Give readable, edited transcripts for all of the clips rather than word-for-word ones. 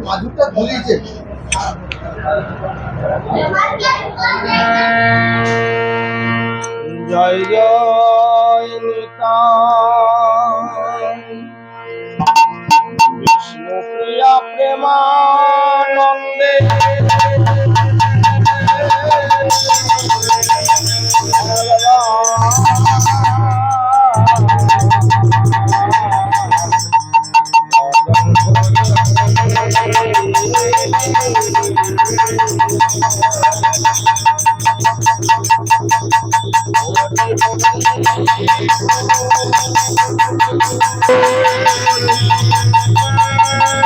মাধুরটা ধরিয়েছে। জয় জয় বিষ্ণু প্রিয়া প্রেমানন্দে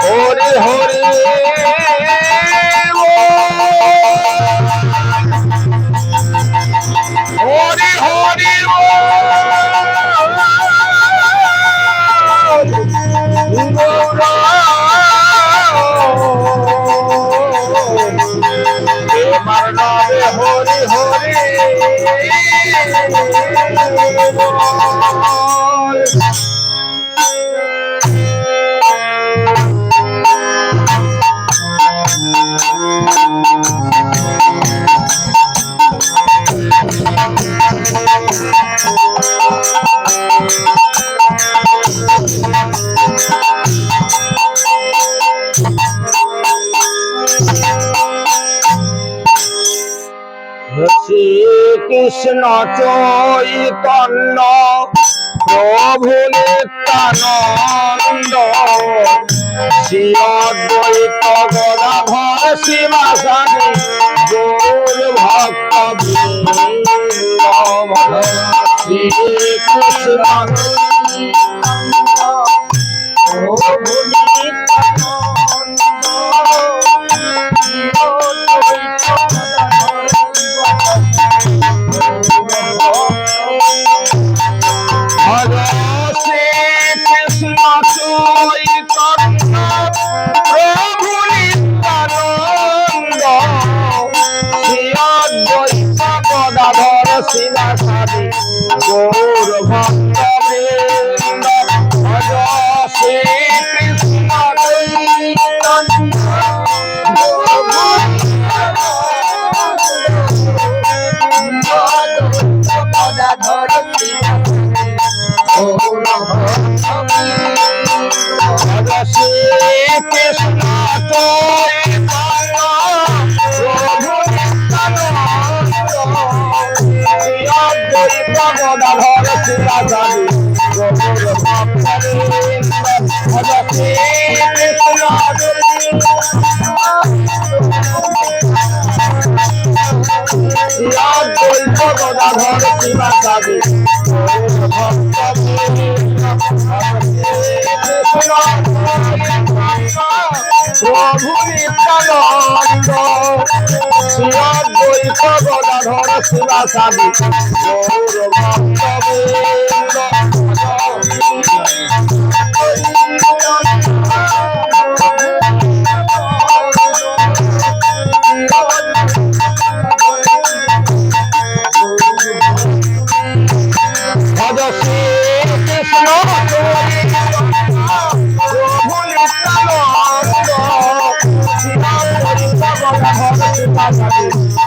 হরি হরি হরি হরি হরি হরি শ্রী কৃষ্ণ চৈতন্য প্রভু নিত্যানন্দ শ্রী অদ্বৈত গদাধর শিবাসাদি গৌর ভক্ত শ্রী কৃষ্ণ প্রভু শিবাসাদি গৌর ভক্ত বৃন্দ ভজ শ্রী কৃষ্ণ গদাধর ভজ শ্রী কৃষ্ণ গদাধর শিবাসাদি গৌর ভক্ত ভজ শ্রী কৃষ্ণ অদ্বৈত গদাধর শিবাসাদি গৌর ভক্ত প্রভু নিত্যানন্দ শ্রী অদ্বৈত গদাধর শিবাসাদি গৌর ভক্ত ভজ শ্রী কৃষ্ণ প্রভু নিত্যানন্দ শ্রী অদ্বৈত গদাধর শিবাসাদি গৌর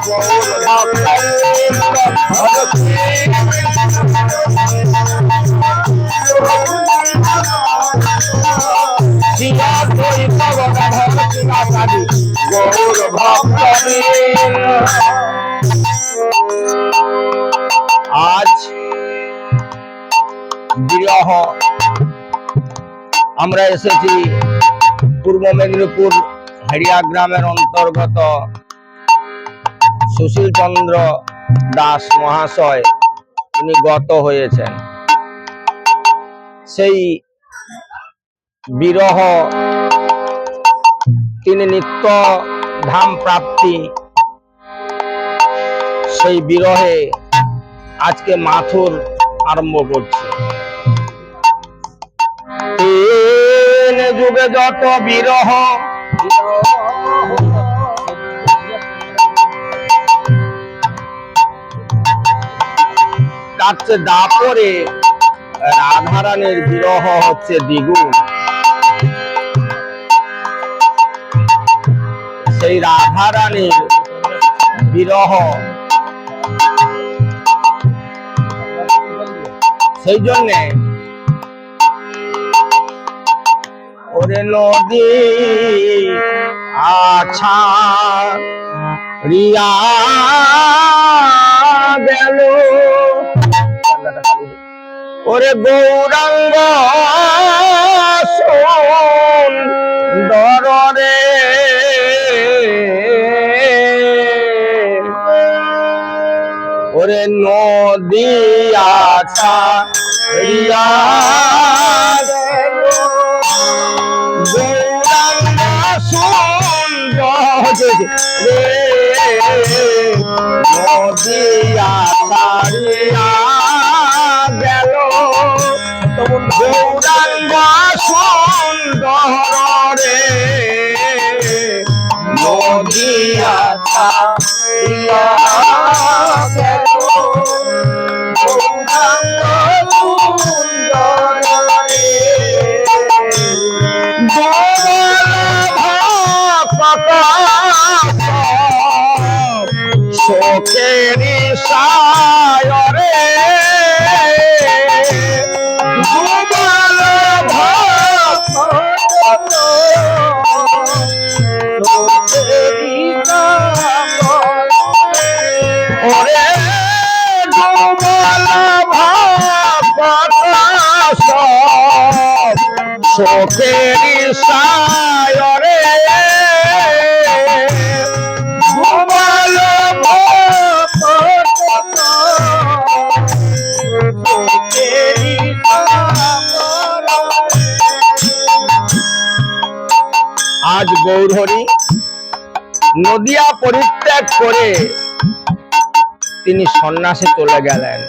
ভক্ত ভজ শ্রী অদ্বৈত গদাধর শিবাসাদি গৌর ভক্ত। আজ বিরহ আমরা এসেছি পূর্ব মেদিনীপুর হেরিয়া গ্রামের অন্তর্গত সুশীল চন্দ্র দাস মহাশয় তিনি গত হয়েছেন। সেই বিরহ তিনি নিত্য ধাম প্রাপ্তি, সেই বিরহে আজকে মাথুর আরম্ভ করছে। তিন যুগে যত বিরহ তার চেয়ে দাপরে রাধারানীর বিরহ হচ্ছে দ্বিগুণ। সেই রাধা রানীর বিরহ, সেই জন্যে ওরে নদী আছা রিয়া গেল ওরে গৌরাঙ্গ সুন্দরে ওরে নদী আছা রিয়া গৌরাঙ্গ সুন্দরে নদী আছা রিয়া গেল গৌরাঙ্গ সুন্দরে নদী আছা রিয়া গেল গৌরাঙ্গ সুন্দরে শোকেরি সায়রে গোপাল ভক্ত ওরে গোপাল ভক্ত শোকেরি সায়রে গোপাল আজ গৌরহরি নদিয়া পরিত্যাগ করে তিনি সন্ন্যাসে চলে গেলেন।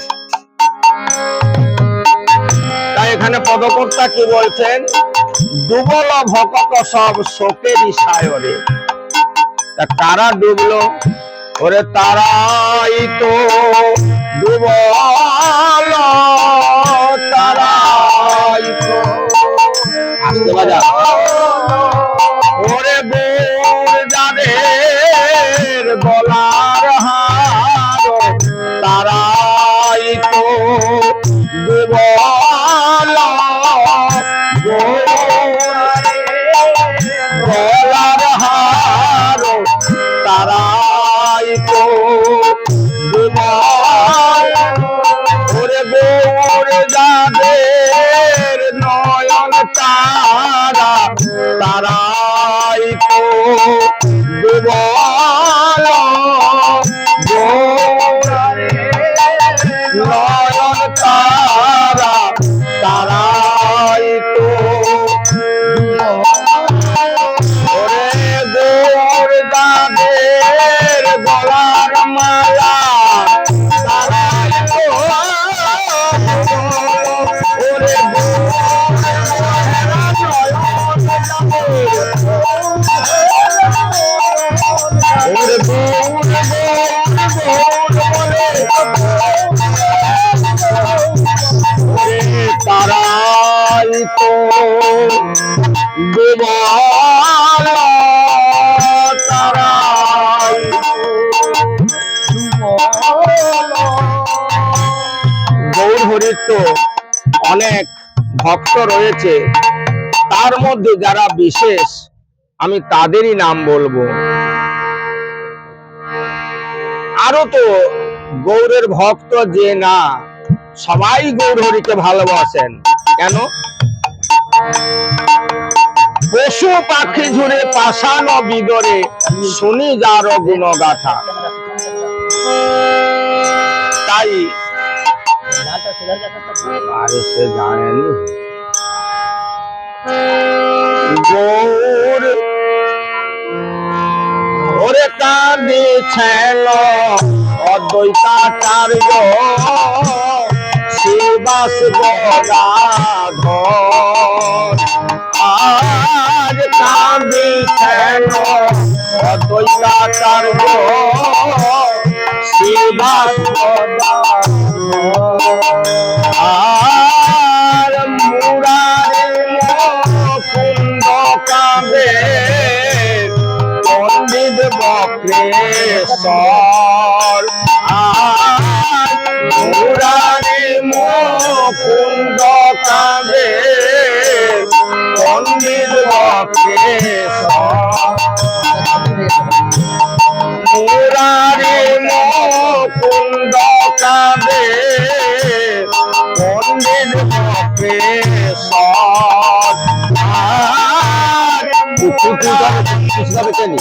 তাই এখানে পদকর্তা কি বলছেন? ডুবল ভকত সব শোকেরই সায়রে। তা কারা ডুবলো? ওরে তারাই তো ডুবল, তারাই তো আসতে বাজা ওরে বোর যাদের গলার হার তারাই তো ডুবল, গলার হার তারাই তো ডুবল ওরে বোর যাদের নয়ন তারা তারাই তো ডুবল, নয়ন তারা তারাই তো ওরে বোর যাদের গলার মালা তারাই তো ওরে তারাই তো ডুবল, তারাই গৌরহরির তো অনেক ভক্ত রয়েছে, তার মধ্যে যারা বিশেষ আমি তাদেরই নাম বলবো। আরো তো গৌরের ভক্ত যে না, সবাই গৌরহরিকে ভালোবাসেন। কেন? পশু পাখি ঝুড়ে পাষাণ বিদরে শুনি যার গুণগাথা। তাই আরে সে জানেনি গৌর ওরে কাঁদিছেন অদ্বৈতাচার্য শিবাস গদাধর। আজ কাঁদিছেন অদ্বৈতাচার্য শিবাস গদাধর। আর মুরারি মুকুন্দ কাঁদে পণ্ডিত সর মুরারি মুকুন্দ কাঁদে পণ্ডিত বক্রেশ্বর মুরারি মুকুন্দ কাঁদে পণ্ডিত বক্রেশ্বর কিভাবে চেনি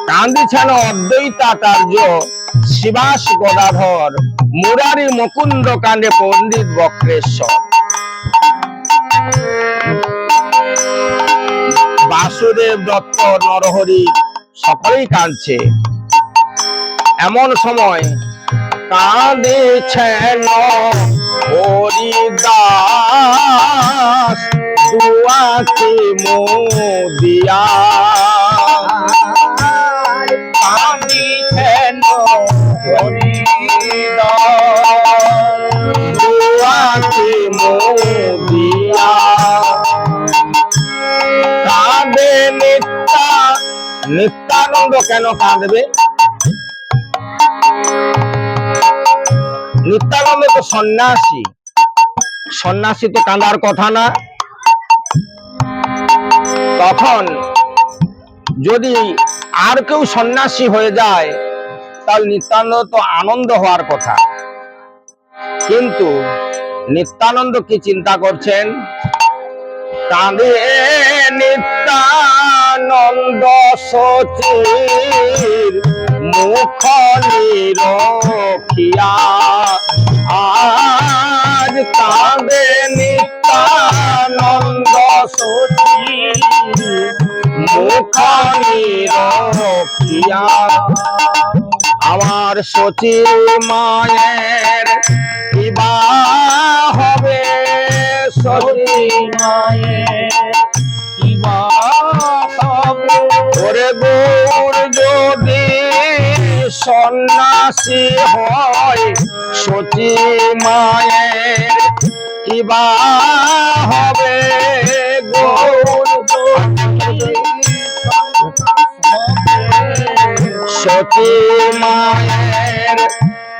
কান্দিছেন অদ্বৈতাচার্য শিবাস গদাধর মুরারি মুকুন্দ কাণ্ডে পণ্ডিত বক্রেশ্বর। বাসুদেব দত্ত নরহরি সকলেই কাঁদছে। এমন সময় কাঁদিছেন হরিদাস দুয়াকে মোদিয়া কাঁদিছেন হরিদাস দুয়াকে মোদিয়া কাঁদে নিত্যানন্দ কেন কাঁদবে? নিত্যানন্দ তো সন্ন্যাসী, সন্ন্যাসী তো কাঁদার কথা না। তখন যদি আর কেউ সন্ন্যাসী হয়ে যায় তাহলে নিত্যানন্দ তো আনন্দ হওয়ার কথা, কিন্তু নিত্যানন্দ কি চিন্তা করছেন? কাঁদে নিত্যানন্দ সচির মুখ নিরখিয়া আজ কাঁদে নিত্যানন্দ সচির মুখ নিরখিয়া আমার সচি মায়ের বিবাহ হবে, সচি মায়ের বিবাহ হবে। ওরে গৌর যদি সন্ন্যাসী হয় সচি মায়ের বিবাহ হবে। গৌর সচি মায়ের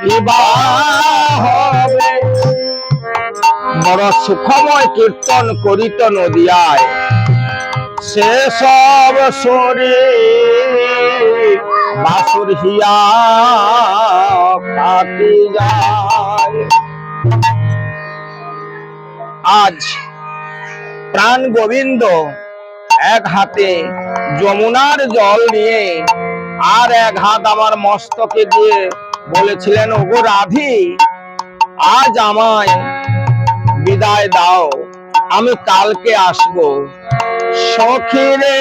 বিবাহ হবে। বড় সুখময় কীর্তন করিত নদিয়ায় সে সব শরীর বাসুর হিয়া কাটি যায়। আজ প্রাণ গোবিন্দ এক হাতে যমুনার জল নিয়ে আর এক হাত আমার মস্তকে দিয়ে বলেছিলেন, ওগো রাধি আজ আমায় বিদায় দাও, আমি কালকে আসব। সখীরে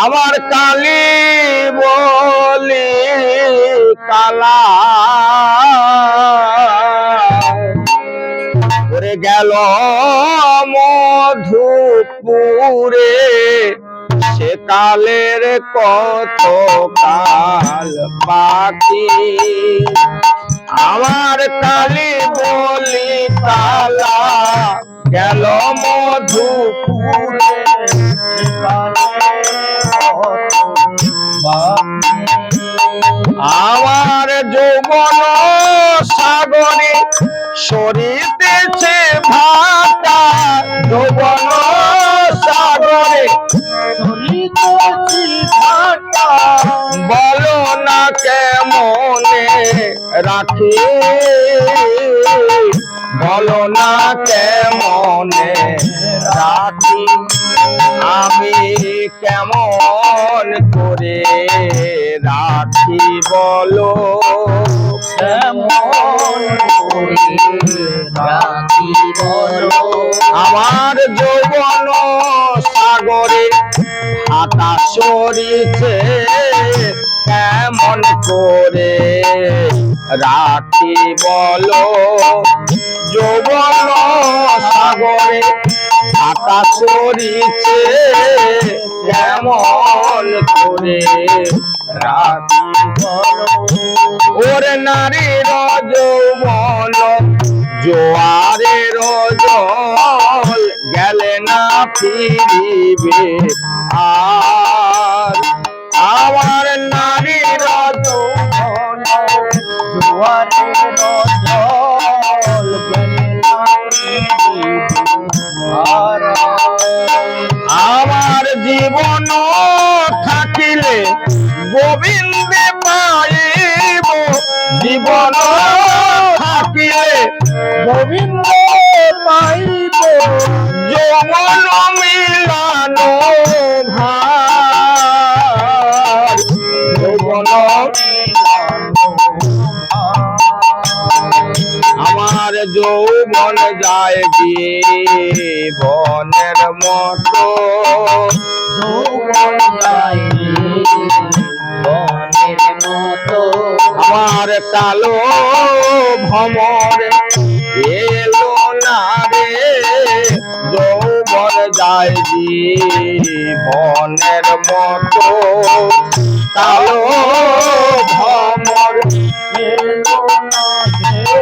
আমার কালী বলি কালা করে গেল মধুপুরে, সে কালের কত কাল বাকি। আমার কালী বলি কালা গেল মধুপুরে, আমার যৌবন সাগরে সরিতেছে ভাটা, যৌবন সাগরে সরিতেছে ভাটা। বলো না কেমনে রাখি, বলো না কেমনে রাখি, আমি কেমন করে রাখি বলো, কেমন করে রাখি বলো। আমার যৌবন সাগরে হাতা সরিছে, কেমন করে রাখি বলো। যৌবন সাগরে হাতা সরিছে, কেমন করে রাতি বলো ওরে নারীর যৌবন জোয়ারের জল গেলে না ফিরিবে আর আমার নারীর যৌবন জোয়ারের জল গেলে না ফিরিবে আর আমার জীবন থাকিলে গোবিন্দে পাইব জীবন থাকিলে গোবিন্দ পাইব যৌবন মিলানো ভার যৌবন আমার যৌবন যায় জীবনের মতো যৌবন যায় জীবনের মতো আমার কালো ভ্রমর এলো না রে যৌবন যায় জীবনের মতো কালো ভ্রমর এলো না রে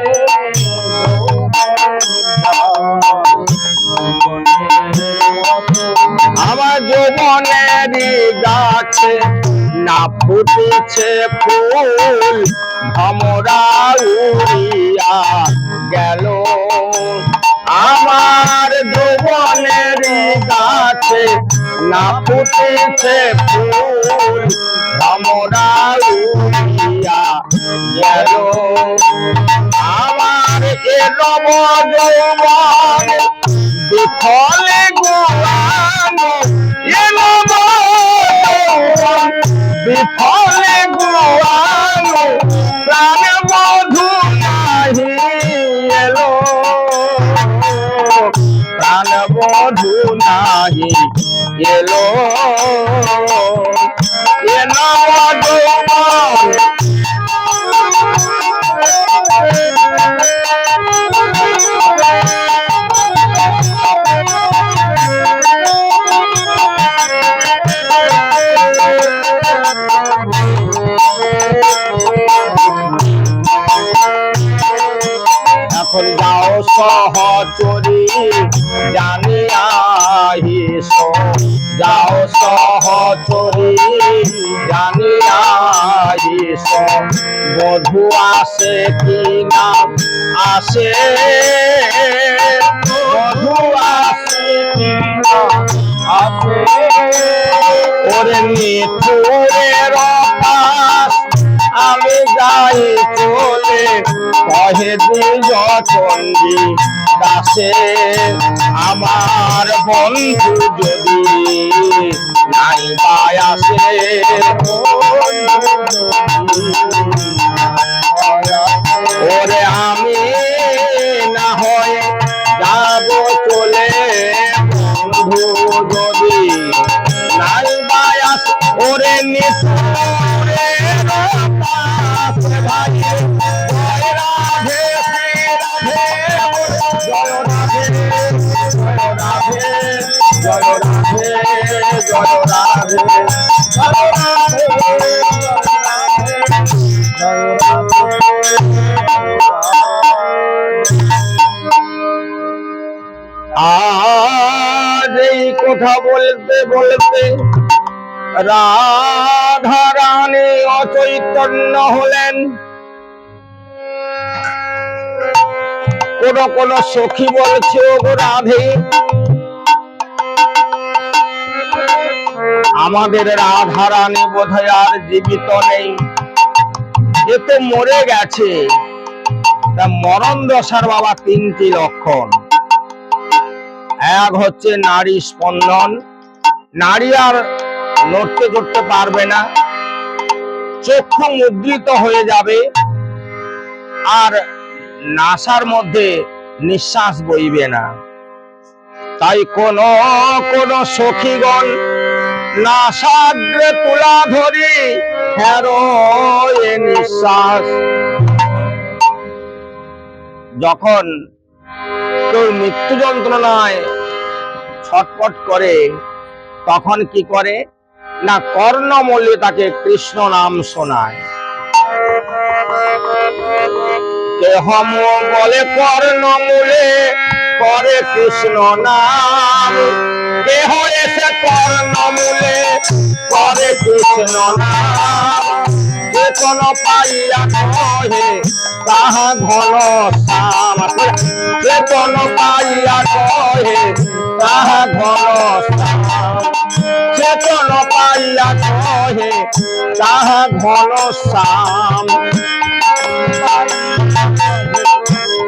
আমার যৌবনেরই গাছে না ফুটেছে ফুল ভমরা উড়িয়া গেল আমার যৌবনেরই গাছে না ফুটেছে ফুল ভমরা উড়িয়া গেল আমার এ নব যৌবন বিফলে গোয়ানো এ নব যৌবন বিফলে গোয়ানো প্রাণ বধূ নাহি এলো প্রাণ বধূ নাহি এলো এ নব যৌবন এখন যাও সহচরী জানিয়া হিস যাও সহচরী জানিয়া হিস বধূ আসে কি না আসে বধূ আসে কি না আসে ওরে নিঠুরের পাশ আমি যাই চলে কহে দিজ চন্ডী দাসে আমার বন্ধু যদি নাই পায় আসে ওরে আমি না হয় যাব চলে বন্ধু যদি নাই পায় আসে ওরে নিঠুরে ভাই জয় রাধে জয় রাধে জয় রাধে জয় রাধে জয় রাধে জয় আজ এই কথা বলতে বলতে রাধা রানী অচৈতন্য হলেন কোন কোন সখী বলছে ওগো রাধে আমাদের রাধা রানী বোধহয় আর জীবিত নেই এ তো মরে গেছে তা মরণ দশার বাবা তিনটি লক্ষণ এক হচ্ছে নারী স্পন্দন নারী আর নড়তে চড়তে পারবে না চক্ষু মুদ্রিত হয়ে যাবে আর নাসার মধ্যে নিঃশ্বাস বইবে না তাই কোন কোন সখীগণ নাসাগ্রে তুলা ধরি হেরো এ নিঃশ্বাস যখন কেউ মৃত্যু যন্ত্রণায় ছটফট করে তখন কি করে না কর্ণমূলে তাকে কৃষ্ণ নাম শোনায়। কেহ বলে কর্ণমূলে করে কৃষ্ণ নাম, কেহ এসে কর্ণমূলে করে কৃষ্ণ নাম। চেতন পাইয়া কহে তাহা ঘন শ্যাম, চেতন পাইয়া কহে তাহা ঘন শ্যাম, চেতন পাইয়া কহে তাহা ঘন শ্যাম,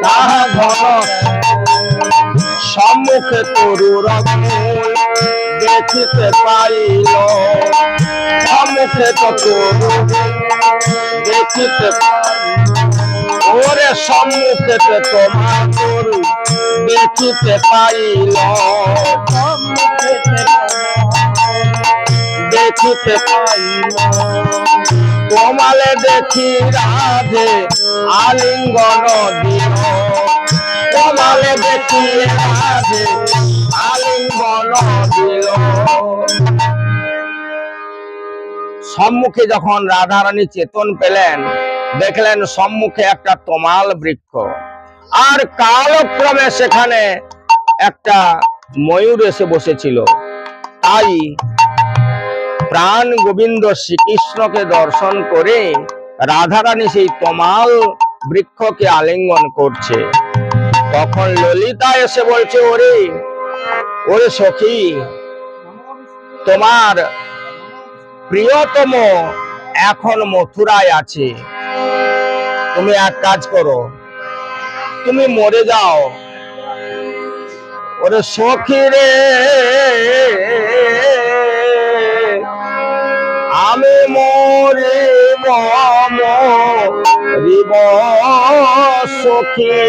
তাহা ঘন। সম্মুখে তরুর ফুল দেখিতে পাইল, সম্মুখে তো তরু দেখিতে, ওরে সম্মুখে তোমার তরু দেখিতে পাইল, দেখিতে পাইল। তোমালে দেখি রাধে আলিঙ্গন দিল, তোমালে দেখি রাধে আলিঙ্গন দিল। সম্মুখে যখন রাধারানী চেতন পেলেন, দেখলেন সম্মুখে একটা তমাল বৃক্ষ, আর কালক্রমে সেখানে একটা ময়ূর এসে বসেছিল। তাই প্রাণ গোবিন্দ শ্রীকৃষ্ণকে দর্শন করে রাধারানী সেই তমাল বৃক্ষকে আলিঙ্গন করছে। তখন ললিতা এসে বলছে, ওরে ওরে সখী, তোমার প্রিয়তম এখন মথুরায় আছে, তুমি এক কাজ করো, তুমি মরে যাও। ওরে সখী রে, আমি মরিব মরিব সখী,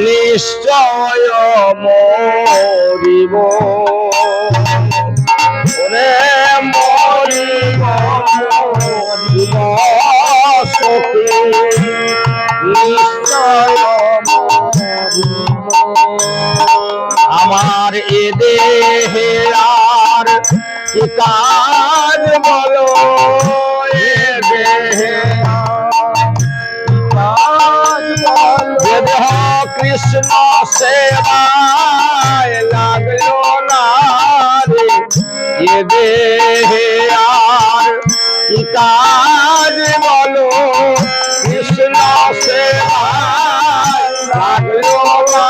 নিশ্চয় মরিব, ওরে মরিব মরিব সখী, নিশ্চয় মরিব। আমার এ দেহে আর কি কাজ বলো, এ দেহে কাজ বলো, দেহ কৃষ্ণ সেবায় লাগলো না রে, এ দেহে আর কি কাজ বলো, কৃষ্ণ সেবায় লাগলো না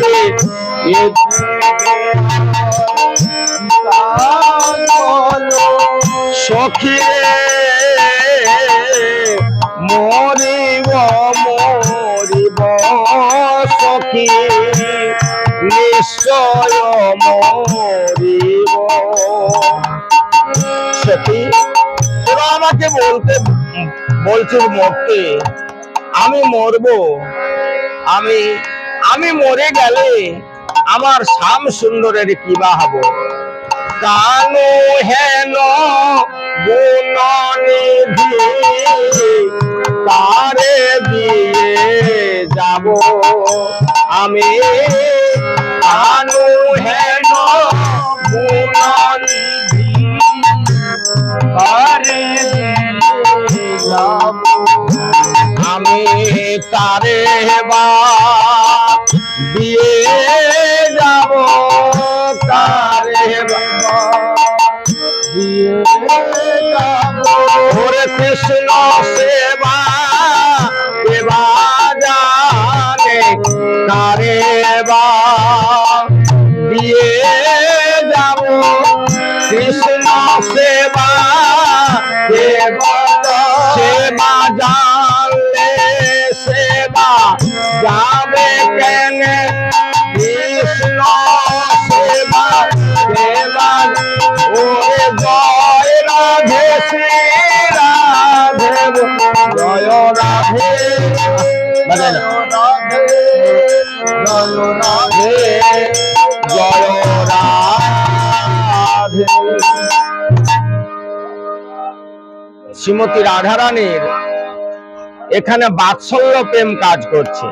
রে, এ সখী মরিব মরিব সখী, নিশ্চয় মরিব। সখী তোরা আমাকে বলছিস মরতে, আমি মরবো, আমি মরে গেলে আমার শ্যাম সুন্দরের কি বা হব। কানু হেন গুণনিধি কারে দিয়ে যাব আমি, কানু হেন গুণনিধি কারে দিয়ে যাব আমি, তারে বা দিয়ে যাব, তারে দিয়ে যাব। ওরে কৃষ্ণ সেবা সেবা জানে, তারে বা দিয়ে যাব, কৃষ্ণ সেবা সেবা সেবা জানলে সেবা যাবে কেনে, কৃষ্ণ সেবা সেবা। ওরে জয় রাধে শ্রী রাধে, জয় রাধে জয় রাধে জয় রাধে জয় রাধে। শ্রীমতী রাধারানীর এখানে বাৎসল্য প্রেম কাজ করছে।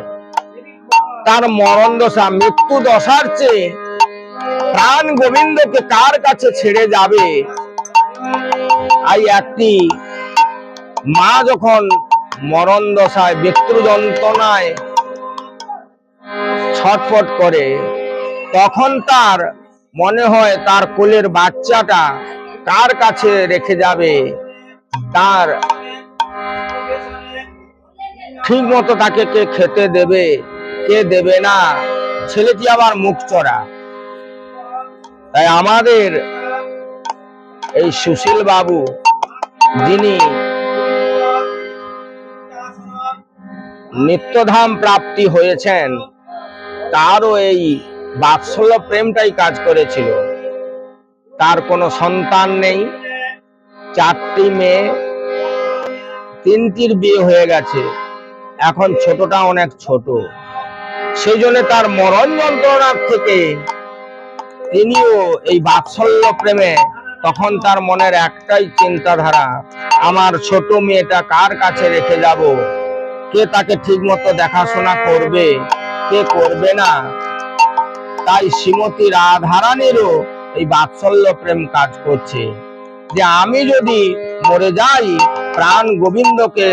তার মরণ দশা, মৃত্যু দশার চেয়ে প্রাণ গোবিন্দকে কার কাছে ছেড়ে যাবে? এই একটি মা যখন মরণ দশায় মৃত্যু যন্ত্রণায় ছটফট করে, তখন তার মনে হয় তার কোলের বাচ্চাটা কার কাছে রেখে যাবে, তার ঠিক মতো তাকে কে খেতে দেবে, কে দেবে না, ছেলেটি আবার মুখ চড়া। তাই আমাদের এই সুশীল বাবু, যিনি নিত্যধাম প্রাপ্তি হয়েছেন, তারও এই বাৎসল্য প্রেমটাই কাজ করেছিল। তার কোনো সন্তান নেই, 4টি মেয়ে, 3টির বিয়ে হয়ে গেছে, এখন ছোটটা অনেক ছোট। সেই জন্য তার মরণ যন্ত্রণার থেকে তিনিও এই বাৎসল্য প্রেমে, তখন তার মনের একটাই চিন্তাধারা, আমার ছোট মেয়েটা কার কাছে রেখে যাব, কে তাকে ঠিক মতো দেখাশোনা করবে, কে করবে না। তাই শ্রীমতী রাধারানীরও এই বাৎসল্য প্রেম কাজ করছে, যে আমি যদি মরে যাই, প্রাণ গোবিন্দকে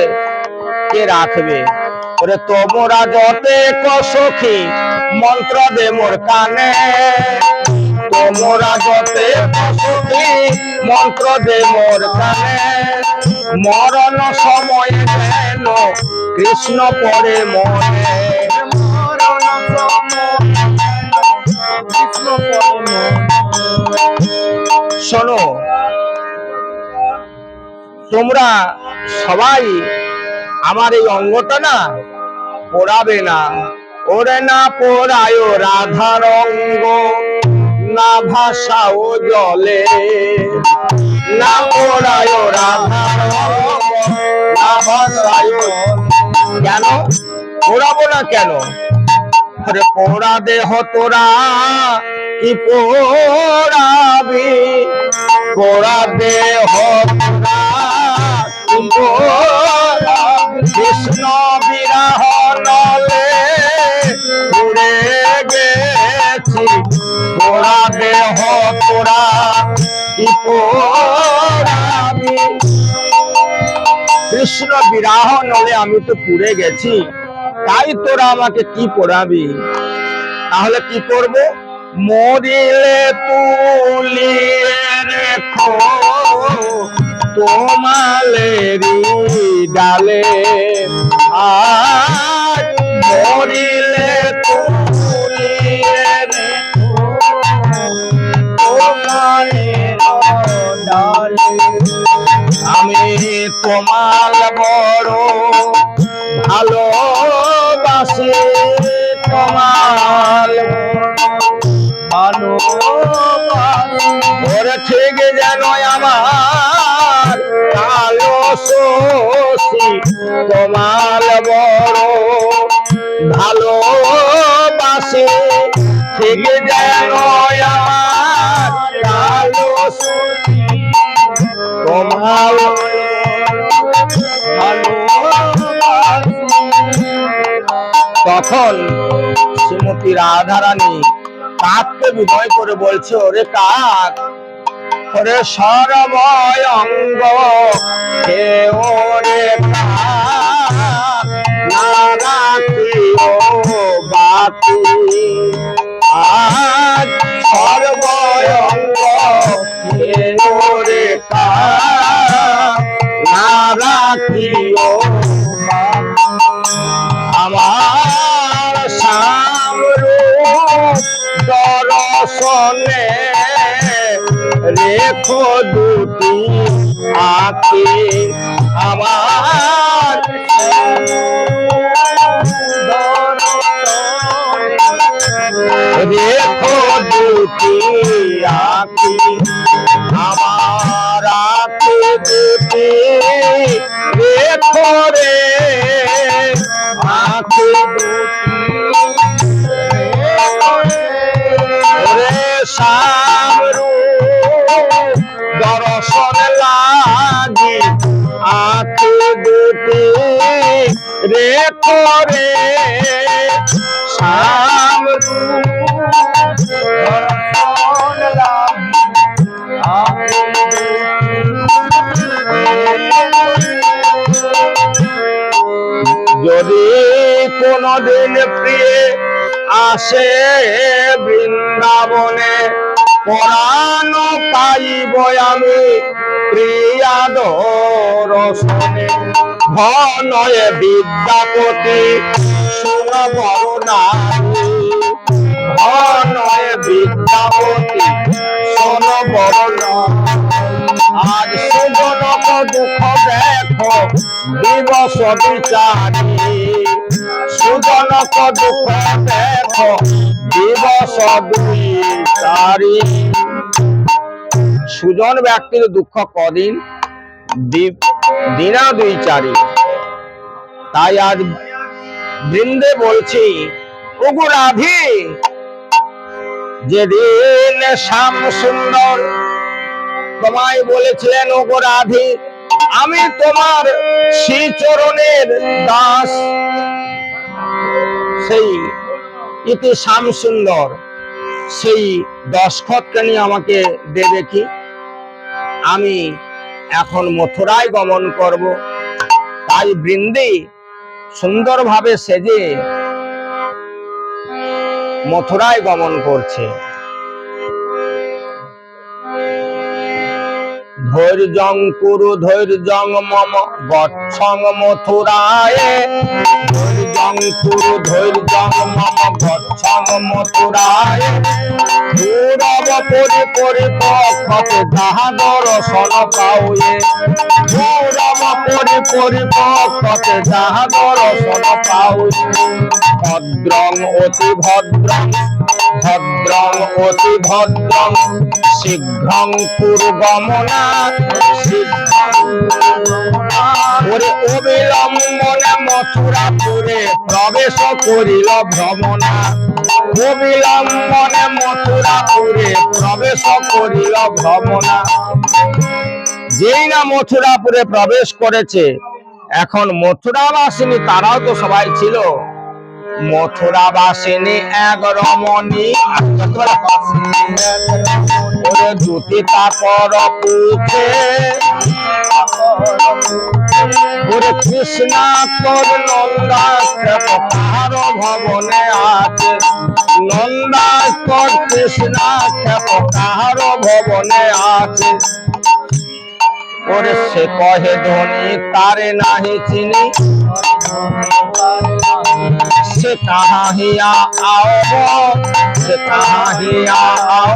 কে রাখবে? ওরে তোমরা যতে সখী মন্ত্র দে মোর কানে, তোমরা যতে সখী মন্ত্র দে মোর কানে, মরণ সময় যেন কৃষ্ণ পরে মনে, মরণ শোনো, তোমরা সবাই আমার এই অঙ্গটা না পোড়াবে না। ওরে না পোড়ায় রাধার অঙ্গ, না ভাষাও জলে, না পোড়ায় রাধার অঙ্গ, না ভাষায়। কেন পোড়াবো না কেন? আরে পোড়া দেহ তোরা কি পোড়াবি, পোড়া দেহ তোরা কি পোড়াবি, কৃষ্ণ বিরহ নলে উড়ে গেছি, পোড়া দেহ তোরা কি পোড়াবি, কৃষ্ণ বিরহ নলে আমি তো পুড়ে গেছি, তাই তোরা আমাকে কি পোড়াবি? তাহলে কি করব? মরিলে তুলিয়ে রেখো তোমালেরি ডালে, আর মরিলে তুলিয়ে রেখো তোমালের ডালে, আমি তোমার বড় ভালোবাসি, তোমার ভালোবাসি, ওরে ঠিক যেন আমার কালো শশী, তোমার বড় ভালোবাসি, ঠিক যেন আমার কালো শশী, তোমার তখন শ্রীমতী রাধারানী কাককে বিনয় করে বলছে, ওরে কাক, ওরে সর্বয় অঙ্গ হে ওরে কাক, না রাখিও বাকি, আজ সর্বয় অঙ্গ হে ওরে কাক, না রাখিও আমার সামরূপ দর্শনে রেখো দুটি আঁখি, আমার রেখো দুটি আঁখি, আমার আঁখি দুটি রেখো রে, আঁখি দুটি সামরূপ দর্শন লাগি, আঁখি দুটি রেখো রে, সামরূপ যদি কোনদিন প্রিয়ে আসে বৃন্দাবনে, পরাণ পাইব আমি প্রিয়া দর্শনে। ঘনয়ে বিদ্যাপতি শুন বড় নারী, ঘনয়ে বিদ্যাপতি শুন বড় নারী। আজ সুজনক দুঃখ দেখো দিবস বিচারি, সুজনক দুঃখ দেখো দিবস বিচারি। সুজন ব্যক্তির দুঃখ কদিন, দিনা দুই চারি। তাই আজ বৃন্দে বলছি, ওগো রাধে, যেদিন শ্যাম সুন্দর তোমায় বলেছিলেন, ওগো রাধে আমি তোমার শ্রী চরণের দাস, সেই ইতি শ্যাম সুন্দর সেই দশখতটা নিয়ে আমাকে দে দেখি। আমি এখন মথুরায় গমন করব। তাই বৃন্দে সুন্দরভাবে সেজে মথুরায় গমন করছে। ধৈর্যং কুরু ধৈর্যং মম গচ্ছং মথুরায়, ধৈর্যং কুরু ধৈর্যং মম গচ্ছং মথুরায়। দূরব পরি পরিপক্ষতে যাহা দর্শন পাওয়ে, দূরব পরি পরিপক্ষতে যাহা দর্শন পাওয়ে। ভদ্রং অতি ভদ্রং, ভদ্রং অতি ভদ্রং, শীঘ্রং কুরু গমনা, ওরে অবিলম্বনে মথুরাপুরে প্রবেশ করিল ভ্রমণা, অবিলম্বনে মথুরাপুরে প্রবেশ করিল ভ্রমণা। যেই না মথুরাপুরে প্রবেশ করেছে, এখন মথুরাবাসিনী তারাও তো সবাই ছিল। মথুরাবাসিনী এক রমণী, ওরে জুতি তাপর পুছে, ওরে কৃষ্ণাকর নন্দাক্ষেপ কাহার ভবনে আছে, নন্দাক্ষর কৃষ্ণাক্ষেপ কাহার ভবনে আছে। ওরে সে কহে ধনী তারে নাহি চিনি, সে কাহা হিয়া আও, সে কাহা হিয়া আও।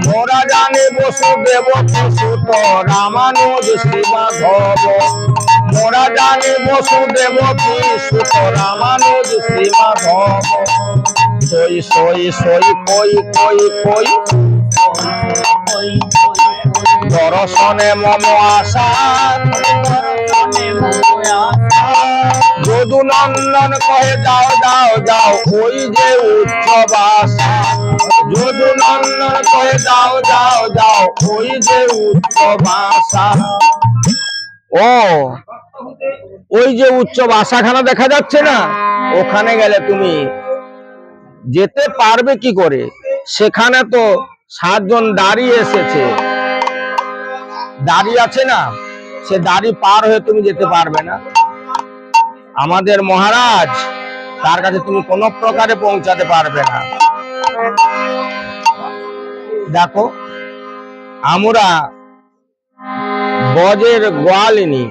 মোরা জানি বসুদেব সুত রামানুজ শ্রী মাধব, মোরা জানি বসুদেব সুত রামানুজ শ্রী মাধব। সই সই সই কই কই কই, দর্শনে মম আশা, যদু নন্দন কহে যাও যাও যাও ওই যে উচ্চ বাসা, যদু নন্দন কহে যাও যাও যাও ওই যে উচ্চ বাসা। ও ওই যে উচ্চ বাসাখানা দেখা যাচ্ছে না, ওখানে গেলে তুমি যেতে পারবে কি করে? সেখানে তো 7 জন দাঁড়িয়ে এসেছে, দাঁড়িয়ে আছে না, সে দাড়ি পার হয়ে তুমি যেতে পারবে না। আমাদের মহারাজ, তার কাছে তুমি কোনো প্রকারে পৌঁছাতে পারবে না। দেখো, আমরা বজের গোয়ালিনী,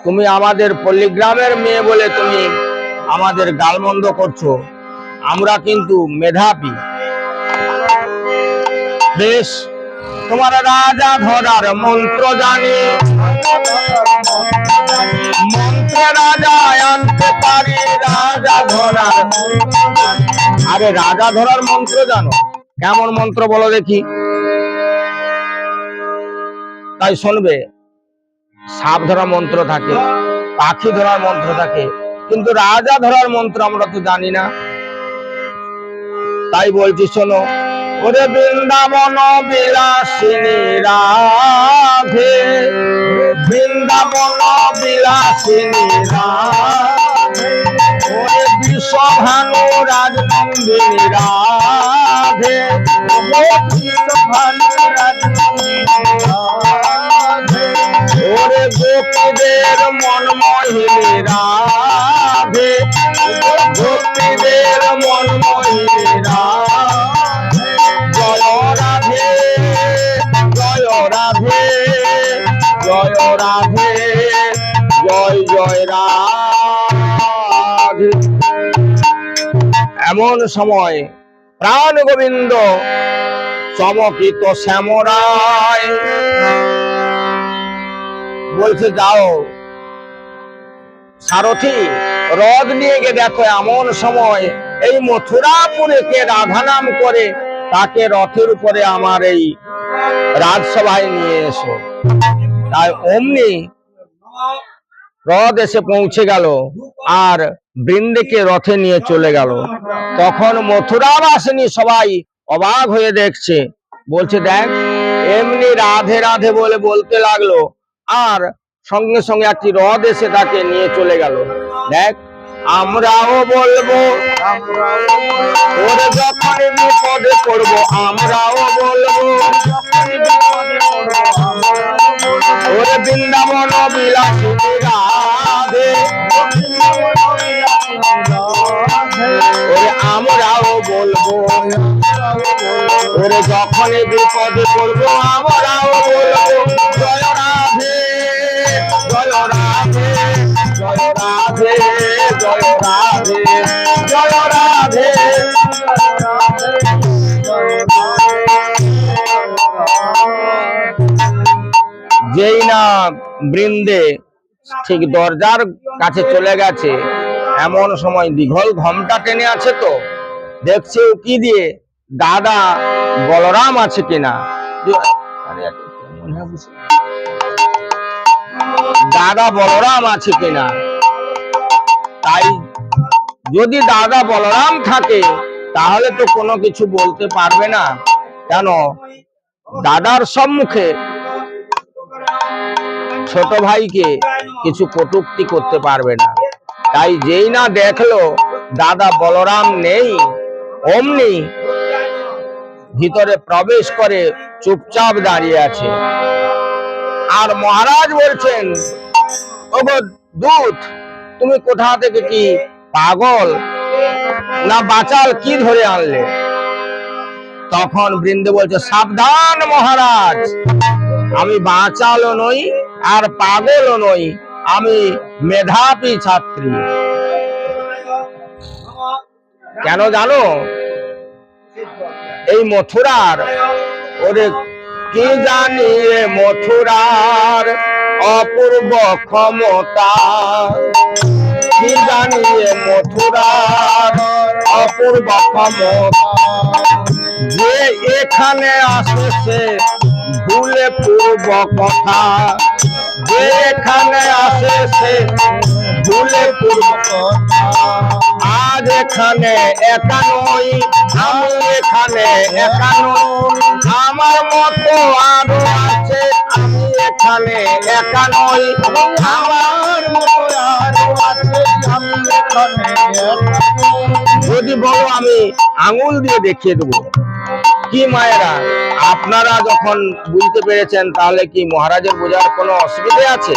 তুমি আমাদের পল্লীগ্রামের মেয়ে বলে তুমি আমাদের গালমন্দ করছো। আমরা কিন্তু মেধাবী। বেশ, তোমার রাজা ধরার মন্ত্র জানি, মন্ত্রে রাজা আনতে পারি, রাজা ধরার। আরে রাজা ধরার মন্ত্র জানো? কেমন মন্ত্র বলো দেখি। তাই শুনবে, সাপ ধরার মন্ত্র থাকে, পাখি ধরার মন্ত্র থাকে, কিন্তু রাজা ধরার মন্ত্র আমরা তো জানি না। তাই বলছি শোনো, ওরে বৃন্দাবন বিলাসিনী রাধে, বৃন্দাবন বিলাসিনী রাধে, ওরে বিশ্বভানু রাজনন্দিনী রাধে, বিশ্বভানু রাজনন্দিনী গোপীদের মন মোহিনী রাধে, গোপীদের মন মোহিনী রাধে। জয় রাধে জয় রাধে জয় রাধে জয় জয় রাধে। এমন সময় প্রাণ গোবিন্দ চমকিত শ্যামরায় বলছে, যাও সারথি, রথ নিয়ে গিয়ে দেখো এমন সময় এই মথুরাপুরে কে রাধা নাম করে, তাকে রথের উপরে আমার এই রাজসভায় নিয়ে এসো। তাই অমনি রথ এসে পৌঁছে গেল আর বৃন্দেকে রথে নিয়ে চলে গেল। তখন মথুরাবাসিনী সবাই অবাক হয়ে দেখছে, বলছে, দেখ এমনি রাধে রাধে বলে বলতে লাগলো, আর সঙ্গে সঙ্গে একটি রথ এসে তাকে নিয়ে চলে গেল। দেখ আমরাও বলবো, ওরে যখন বিপদে পড়বো আমরাও বলবো, ওরে বৃন্দাবন বিলাসিনী রাধে, ওরে আমরাও বলবো, ওরে যখন বিপদে পড়বো আমরাও বলবো, জয় রাধে জয় রাধে জয় রাধে জয় রাধে জয় রাধে। যেই না বৃন্দে ঠিক দরজার কাছে চলে গেছে, এমন সময় দীঘল ঘোমটা টেনে আছে, তো দেখছে উকি দিয়ে দাদা বলরাম আছে কিনা। দাদা বলরাম আছে কিনা। তাই যদি দাদা বলরাম থাকে তাহলে তো কোনো কিছু বলতে পারবে না, কেন দাদার সম্মুখে ছোট ভাইকে কিছু কটূক্তি করতে পারবে না। তাই যেই না দেখলো দাদা বলরাম নেই, অমনি ভিতরে প্রবেশ করে চুপচাপ দাঁড়িয়ে আছে। আর মহারাজ বলছেন, ওগো দূত, তুমি কোথা থেকে, কি পাগল না বাচাল, কি ধরে আনলে? তখন বৃন্দে বলছে, সাবধান মহারাজ, আমি বাচালও নই আর পাগলও নই, আমি মেধাবী ছাত্রী। কেন জানো? এই মথুরার, ওরে কি জানি মথুরার অপূর্ব ক্ষমতা, কি জানি মথুরার অপূর্ব ক্ষমতা, যে এখানে আসে সে ভুলে পূর্ব কথা, যে এখানে আসে সে ভুলে পূর্ব কথা। আজ এখানে একা নই, আমি এখানে একা নই, আমার মতো আরো আছে, আমি এখানে একা নই, আমার মতো আরো আছে, আমি এখানে একা নই। যদি বলো আমি আঙুল দিয়ে দেখিয়ে দেবো। কি মায়েরা, আপনারা যখন বুঝতে পেরেছেন তাহলে কি মহারাজের বোঝার কোনো অসুবিধা আছে?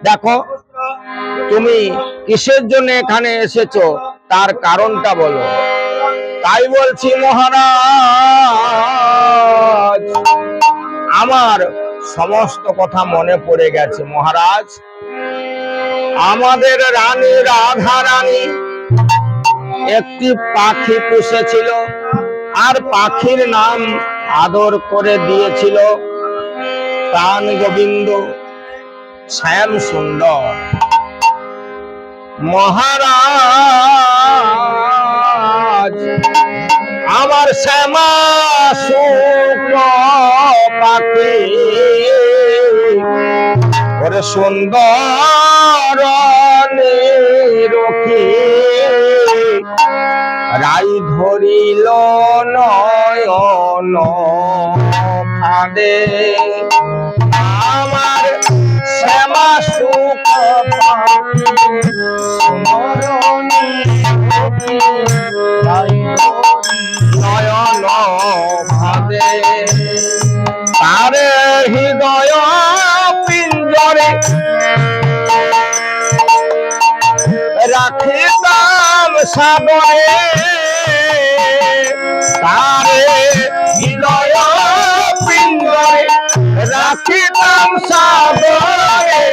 দেখো, তুমি কিসের জন্য এখানে এসেছো তার কারণটা বলো। তাই বলছি মহারাজ, আমার সমস্ত কথা মনে পড়ে গেছে। মহারাজ, আমাদের রানী রাধা রানী একটি পাখি পুষেছিল, আর পাখির নাম আদর করে দিয়েছিল প্রাণ গোবিন্দ শ্যাম সুন্দর। মহারাজ, আমার শ্যামা শুক্ল পাখি, ওরে সুন্দর নিরখি, রাই ধরিল নয়ন ফাঁদে, আমার শ্যামা সুখ নয়ন ফাঁদে, তারে হৃদয় পিঞ্জরে সাগরে তারে হৃদয় পিঞ্জরে রাখিতাম সাগরে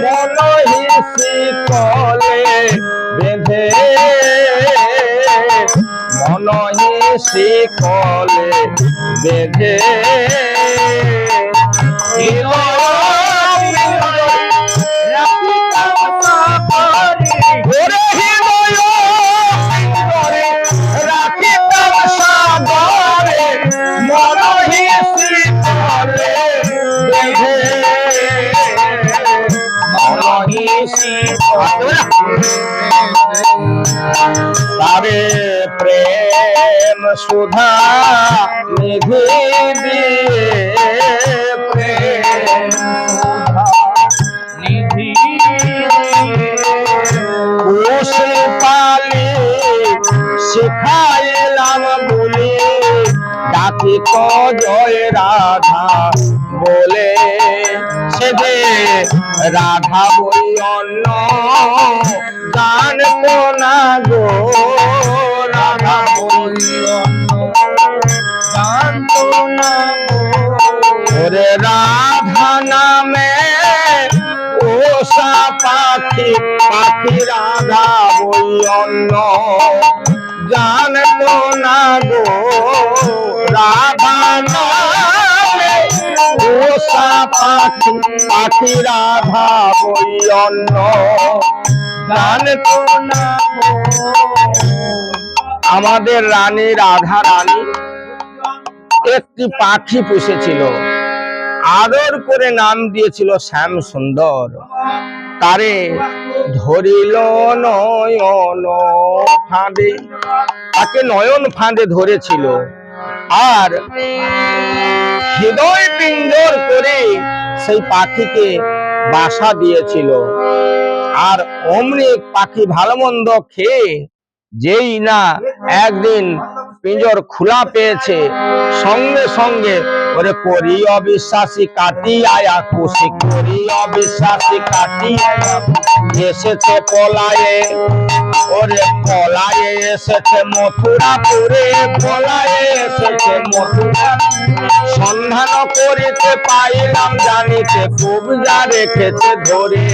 মনহিসি কলে বেঁধে মনহিসি কলে বেঁধে তারে প্রেম সুধা নিধি দিয়ে প্রেম নিধি উসে পালি শিখাইলাম বলি ডাকি তো জয় রাধা বলে সে যে রাধা বই অন্য জানতো না গো রাধা বই অন্য জানতো না ওরে রাধা নামে ওষা পাখি পাখি রাধা বই অন্য জানতো না গো রাধা নামে ওষা পাখি পাখি রাধা বই অন্য জানতো না। আমাদের রানী রাধা রানী একটি পাখি পুষেছিল, আদর করে নাম দিয়েছিল শ্যাম সুন্দর। তারে ধরিল নয়ন ফাঁদে, তাকে নয়ন ফাঁদে ধরেছিল আর হৃদয় পিঞ্জর করে সেই পাখিকে বাসা দিয়েছিল। আর অমনি পাখি ভালো মন্দ খেয়ে যেই না একদিন পিঞ্জর খোলা পেয়েছে, সঙ্গে সঙ্গে ওরে করি অবিশ্বাসী কাটি আয়া খুশি, করি অবিশ্বাসী কাটি আয়া এসেছে পলায়ে, ওরে পলায়ে এসেছে মথুরাপুরে, পলায়ে এসেছে মথুরা। সন্ধান করিতে পাইলাম জানিতে খুব যা রেখেছে ধরে,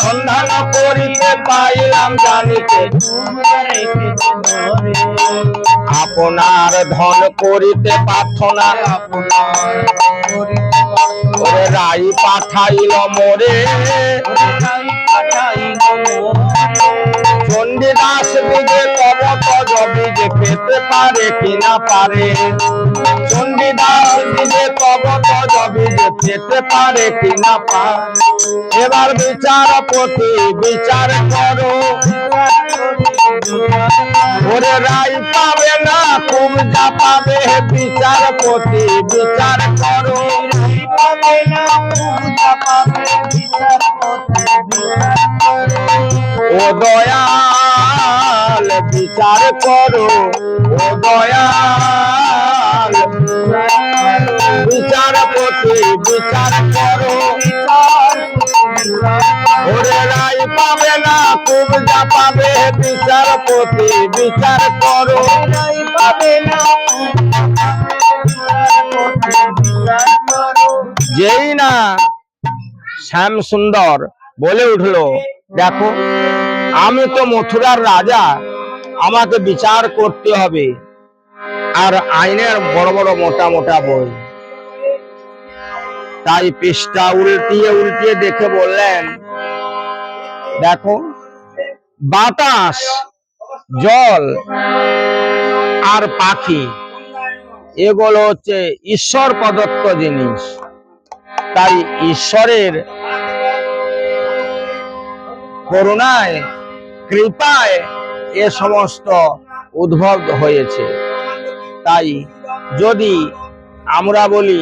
সন্ধান করিতে পাইলাম জানিতে আপনার ধন করিতে প্রার্থনা, ওরে রাই পাঠাইল মোরে, চণ্ডীদাস বিজে তব তজ বিজে পেতে পারে কিনা পারে, চণ্ডীদাস বিজে তব তজ বিজে পেতে পারে কিনা পারে। এবার বিচারপতি বিচার করো, ওরে রাই পাবে না খুব যা পাবে, বিচারপতি বিচার করো, পাবে না খুব যা পাবে, ও দয়াল বিচার করো, ও দয়াল বিচারপতি বিচার করো, ওরে রাই পাবে না খুব যা পাবে, বিচারপতি বিচার করো, রাই পাবে না। যেই না শ্যাম সুন্দর বলে উঠলো, দেখো আমি তো মথুরার রাজা, আমাকে বিচার করতে হবে, আর আইনের বড় বড় মোটা মোটা বই। তাই পৃষ্ঠা উল্টিয়ে উল্টিয়ে দেখে বললেন, দেখো বাতাস, জল আর পাখি এগুলো হচ্ছে ঈশ্বর প্রদত্ত জিনিস। তাই ঈশ্বরের করুণায় কৃপায় এ সমস্ত উদ্ভব হয়েছে। তাই যদি আমরা বলি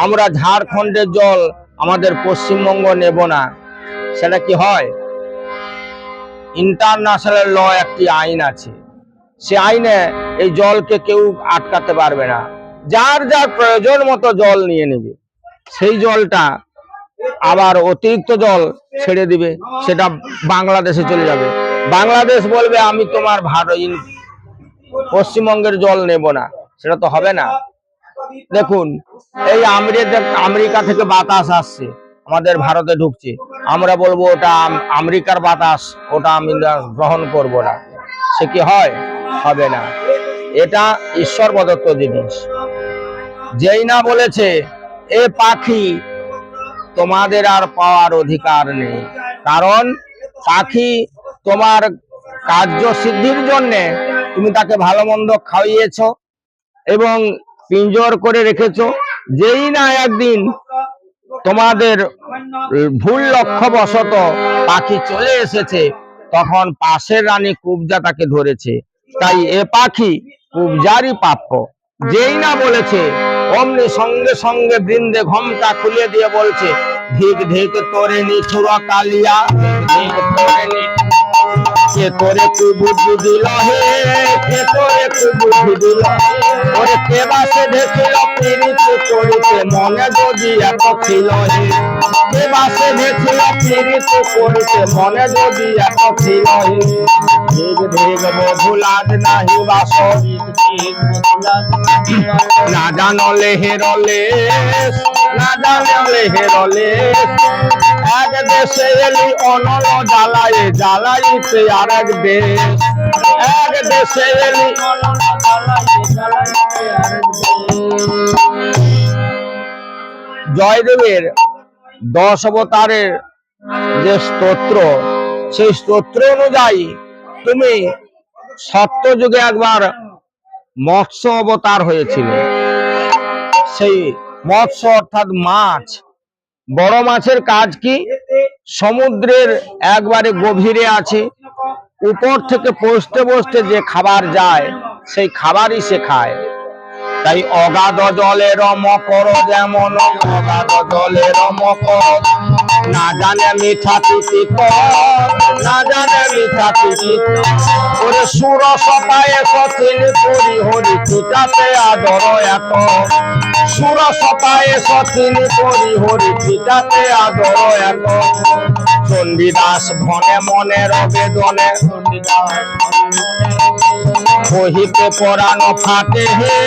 আমরা ঝাড়খণ্ডের জল আমাদের পশ্চিমবঙ্গ নেব না, সেটা কি হয়? ইন্টারন্যাশনাল ল একটি আইন আছে, সে আইনে এই জলকে কেউ আটকাতে পারবে না। যার যার প্রয়োজন মতো জল নিয়ে নেবে, সেই জলটা আবার অতিরিক্ত জল ছেড়ে দিবে, সেটা বাংলাদেশে চলে যাবে। বাংলাদেশ বলবে আমি তোমার পশ্চিমবঙ্গের জল নেব না, সেটা তো হবে না। দেখুন, এই আমেরিকা থেকে বাতাস আসছে, আমাদের ভারতে ঢুকছে, আমরা বলবো ওটা আমেরিকার বাতাস, ওটা আমি গ্রহণ করব না, সে কি হয়? হবে না। এটা ঈশ্বর প্রদত্ত জিনিস। যেই না বলেছে এ পাখি তোমাদের আর পাওয়ার অধিকার নেই, কারণ পাখি তোমার কার্য সিদ্ধির জন্য তুমি তাকে ভালো মন্দ খাইয়েছো এবং পিঞ্জর করে রেখেছো। যেই না একদিন তোমাদের ভুল লক্ষ্যবশত পাখি চলে এসেছে, তখন পাশের রানী কুবজা তাকে ধরেছে, তাই এ পাখি কুবজারই প্রাপ্য। যেই না বলেছে অমনি সঙ্গে সঙ্গে বৃন্দে ঘোমটা খুলে দিয়ে বলছে, ধিক ধিক তোরে নিঠুর কালিয়া, ধিক তোরে কে তোরে কু বুদ্ধি দিল হে, কে তোরে কু বুদ্ধি দিল, ওরে কে বাসে দেখিল প্রীতি করিতে মনে যদি এত ছিল হে, কে বাসে দেখিল প্রীতি করিতে মনে যদি এত ছিল হে, ধিক ধিক বধুলাদ নাহি বাস, না জানলে হেরলে, না জানলে হেরলে, এক দেশে এলি অনল জ্বালায়, জ্বালাইতে আর এক দেশ, এক দেশে এলি অনল জ্বালায়, জ্বালাইতে আর এক দেশ। জয়দেবের 10 অবতারের যে স্তোত্র, সেই স্তোত্র অনুযায়ী তুমি সত্যযুগে একবার মৎস্য অবতার হয়েছিল। সেই মৎস্য অর্থাৎ মাছ, বড় মাছের কাজ কি? সমুদ্রের একবারে গভীরে আছে, উপর থেকে বসতে বসতে যে খাবার যায় সেই খাবারই সে খায়। তাই অগাধ জলের মকর যেমন, অগাধ জলের মকর, না জানে মিঠা তিথি কর, না জানে মিঠা তিথি, ওরে সুর সপায়ে সচিন করি হরি চিটাতে আদর এত, সুর সপায়ে সচিন করি হরি চিটাতে আদর এত, চণ্ডীদাস ভনে মনে রবেদনে, বহিতে পরানো ফাটে হে,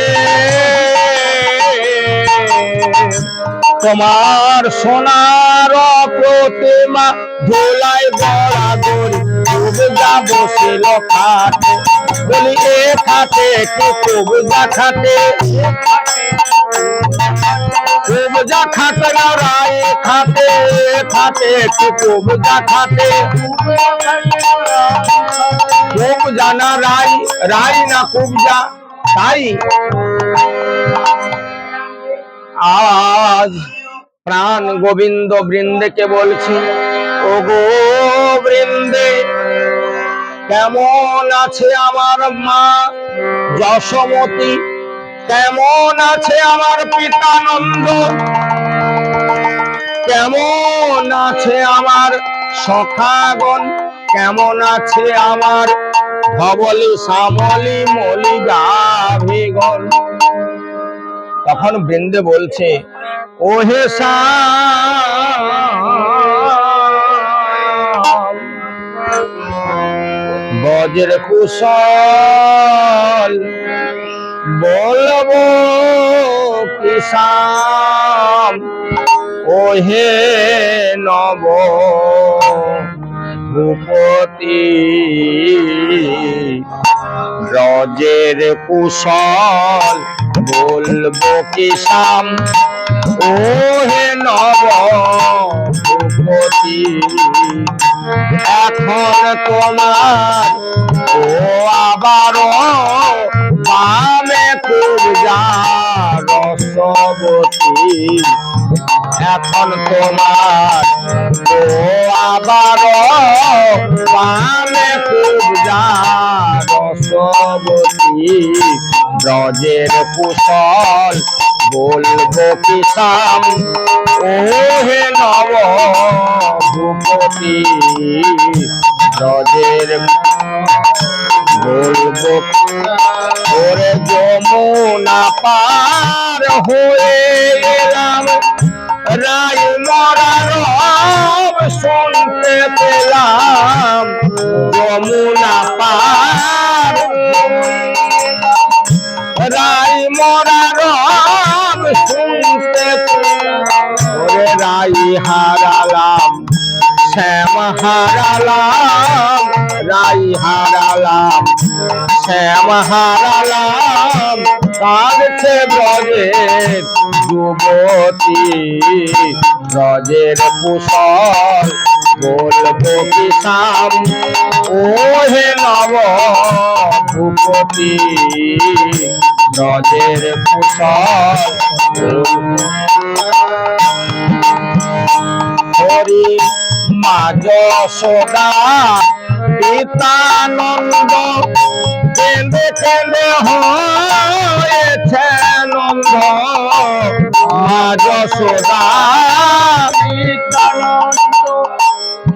তোমার সোনার প্রতিমা ধুলাই বড়া গড়ি, কুবজা বসিল খাটে, বলি এ খাটে কি কুবজা খাটে, কুবজা খাটে না রায় খাটে, খাটে কি কুবজা খাটে, কুবজা না রাই, রাই না কুবজা। তাই আজ প্রাণ গোবিন্দ বৃন্দেকে বলছি, ও গো বৃন্দে, কেমন আছে আমার মা যশোমতী, কেমন আছে আমার পিতা নন্দ, কেমন আছে আমার সখাগণ, কেমন আছে আমার ধবলি শ্যামলি মলি গাভীগণ। তখন বৃন্দে বলছে, ও হে শ্যাম, বজ্র কুশল বলবো কি শ্যাম, ও হে নব ভূপতি, ব্রজের কুশল বলবো কি শ্যাম, ও হে নব ভূপতি, এখন তোমার ও আবারও বামে কুবজা রসবতী, এখন তোমার ও আবারও বামে কুবজা রসবতী, ব্রজের কুশল বলবো কি শ্যাম, ও হে নব ভূপতি, ব্রজের বলবো, ওরে যমুনা পার হয়ে এলাম, রাই মরার রব শুনতে পেলাম, যমুনা রব শুনতে ওরে রাই হারালাম শ্যাম হারালাম রাই হারালাম শ্যাম হারালাম কাঁদছে ব্রজের যুবতী ব্রজের কুশল বলবো কি শাম ও হে নব ভূপতি ব্রজের কুশল হরি মা যশোদা পিতানন্দ কেঁদে কেঁদে হয়েছে নন্দ মা যশোদা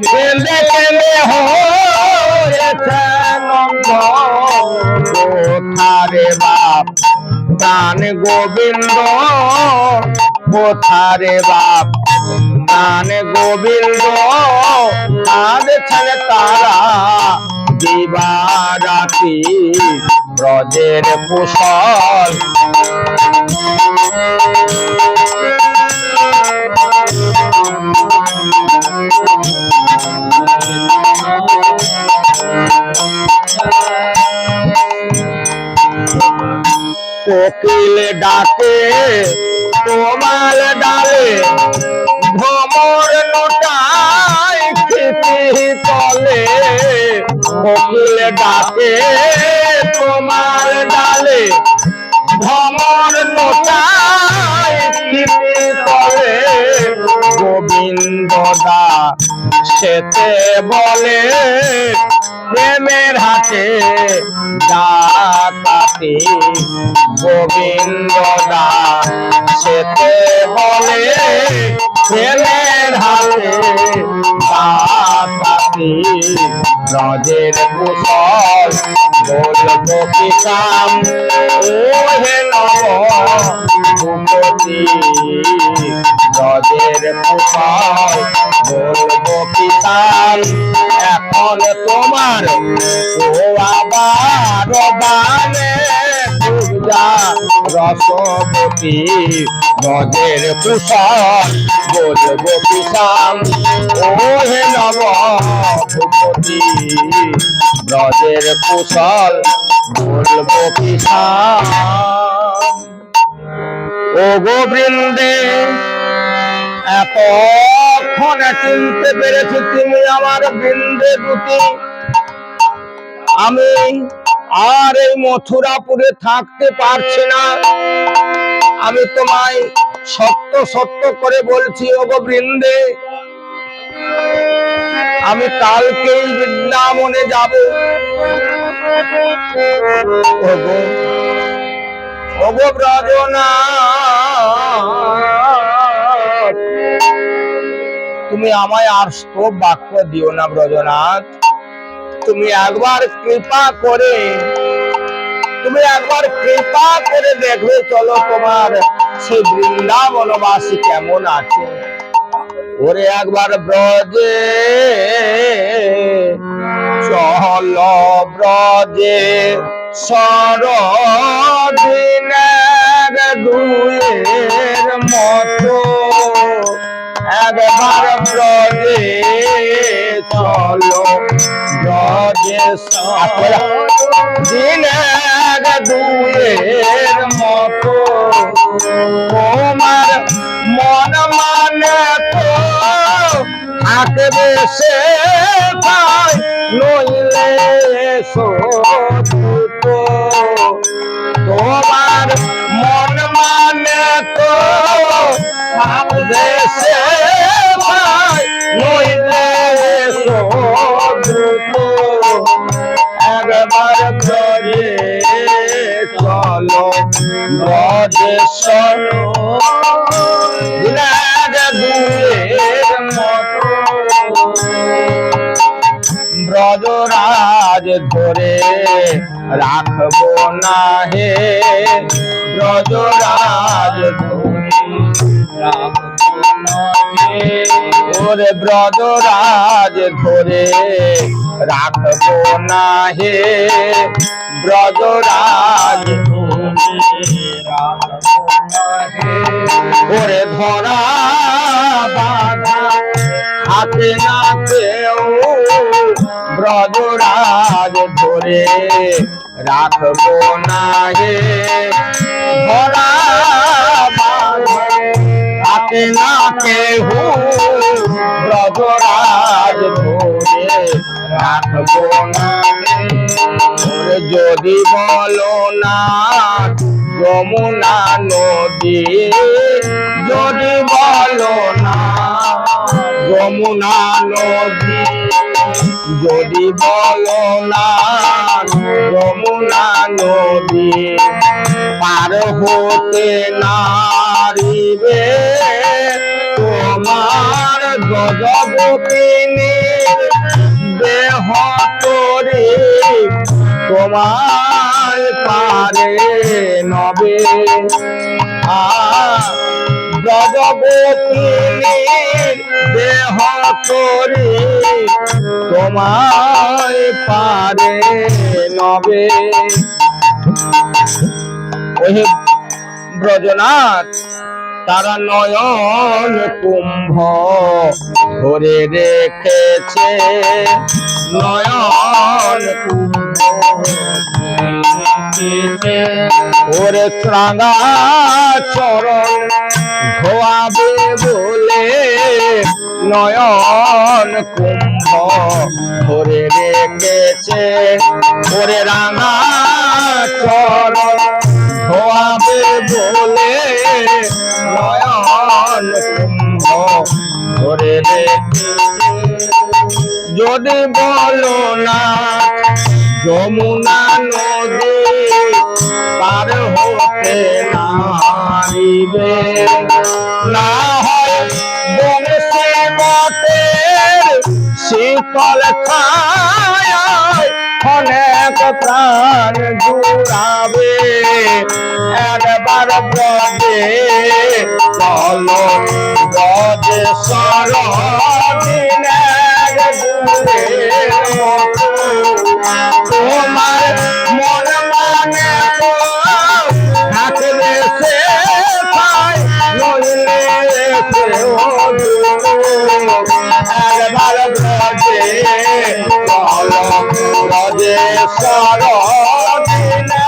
কেঁদে কেঁদে হয়েছে নন্দ কোথারে বাপ প্রাণ গোবিন্দ কোথারে বাপ প্রাণ গোবিন্দ কাঁদছেন তারা দিবারাতি ব্রজের কুশল কোকিল ডাকে তোমার ডালে ভ্রমর নোটায় খেতে তলে কোকিল ডাকে তোমার ডালে ভ্রমর নোটায় খেতে তলে গোবিন্দ দা সেতে বলে প্রেমের হাতে ডাকাতে গোবিন্দ দা সেতে বলে প্রেমের হাতে ডাকাতে ব্রজের কুশল বলবো কি শাম ও হে নব ভূপতি ব্রজের কুশল বলবো কি শাম এখন তোমার ও আবার বানে পূজা রসবতী ব্রজের কুশল বলবো কি শাম ও হে নব ভূপতি ব্রজের কুশল বলবো কি শাম ও গোবৃন্দে এতক্ষণ চিনতে পেরেছি তুমি আমার বৃন্দে দুটি আমি আর এই মথুরাপুরে থাকতে পারছি না আমি তোমায় সত্য সত্য করে বলছি ও গোবৃন্দে আমি কালকেই বৃন্দাবনে যাব ওগো ব্রজনাথ তুমি আমায় আর স্তব বাক্য দিও না ব্রজনাথ তুমি একবার কৃপা করে দেখবে চলো তোমার সেই বৃন্দাবনবাসী কেমন আছে ওরে একবার ব্রজে চল ব্রজে সরদিনের দুয়ের মতো একবার ব্রজে চলো ব্রজে দিনের দুয়ের মতো তোমার মন মানে তো থাকবে সে পাই নইলে শোধ তোমার মন মানে তো থাকবে সে পাই নইলে শোধ একবার ধরে চলো ব্রজেশ্বর দুয়ের মতো ব্রজরাজ ধরে রাখবো না হে ব্রজরাজ ধরে রাখবো না হে ওরে ব্রজরাজ ধরে রাখবো না হে ব্রজরাজ ধরে ওরে ধরা বাধা হাতে না কেউ ব্রজরাজ ধরে রাখবো না হে ধরা বাধা হাতে না কেউ ব্রজরাজ ধরে রাখবো না ওরে যদি বলো না যমুনা নদী যদি বলো না যমুনা নদী যদি বলো না যমুনা নদী পার হতে নারিবে তোমার গজবপিনী দেহ তরি তোমার পারে নবে গজবপিনীর দেহ তরি তোমায় পারে নবে ওহে ব্রজনাথ তারা নয়ন কুম্ভ ধরে রেখেছে নয়ন কুম্ভ ওরে ত্রাঙ্গা চরণ ধোয়াবে বলে নয়ন কুম্ভ ধরে রেখেছে ওরে রাঙা চরণ ধোয়াবে বলে নয়ন কুম্ভ ধরে রেখেছে যদি বলো না যমুনা নদী পার হতে নারিবে না হয় বংশী মতের শীতল ছায়ায় অনেক প্রাণ জুড়াবে একবার ব্রজে চলো ব্রজে সরদিনে তোমার মন মানে থাকবে সে নইলে একবার ব্রজে চলো ব্রজে সরদিনে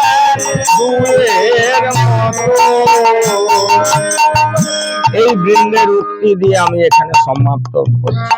দুয়ের মতো এই বৃন্দের উক্তি দিয়ে আমি এখানে সমাপ্ত করছি।